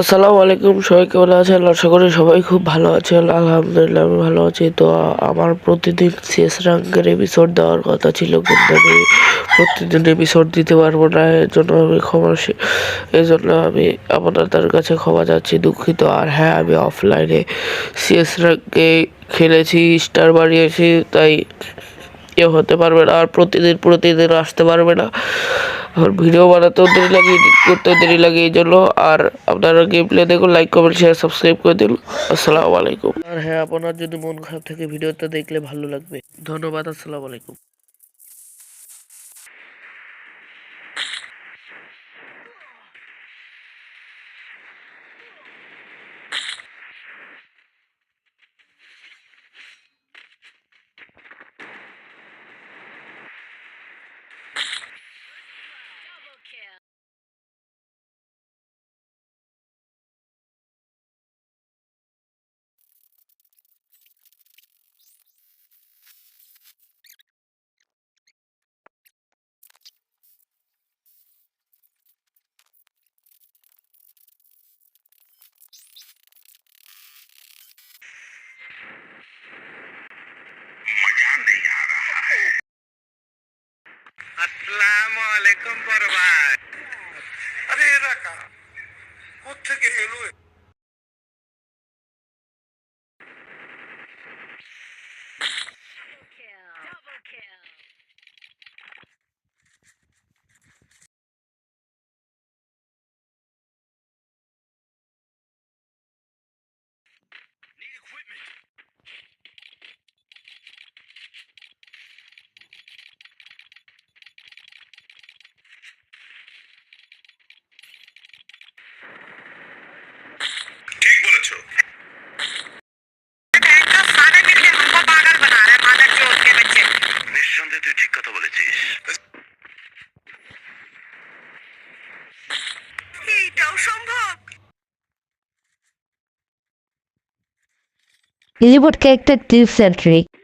আসসালামু আলাইকুম, সবাই কেমন আছেন? আশা করি সবাই খুব ভালো আছেন। আলহামদুলিল্লাহ আমি ভালো আছি। তো আমার প্রতিদিন শেষ র্যাঙ্কের এপিসোড দেওয়ার কথা ছিল, কিন্তু আমি প্রতিদিন এপিসোড দিতে পারবো না। এর জন্য আমি আপনাদের কাছে ক্ষমা চাচ্ছি, দুঃখিত। আর হ্যাঁ, আমি অফলাইনে শেষ র্যাঙ্কে খেলেছি, স্টার বাড়িয়েছি, তাই কেউ হতে পারবে না আর প্রতিদিন আসতে পারবে না। আর ভিডিও বানাতেও দেরি লাগে, এডিট করতেও দেরি লাগে, এই জন্য। আর আপনারা গেম প্লে দেখুন, লাইক কমেন্ট শেয়ার সাবস্ক্রাইব করে দিন। আসসালামু আলাইকুম। আর হ্যাঁ, আপনার যদি মন খারাপ থাকে ভিডিওটা দেখলে ভালো লাগবে। ধন্যবাদ। আসসালামু আলাইকুম। আসসালামু আলাইকুম বড় ভাই। আরে এরা কারা? কোত্থেকে এলো? ঠিক বলেছো। নিঃসন্দেহে তুই ঠিক কথা বলেছিস। এইটাও সম্ভব। Reboot character tips and tricks.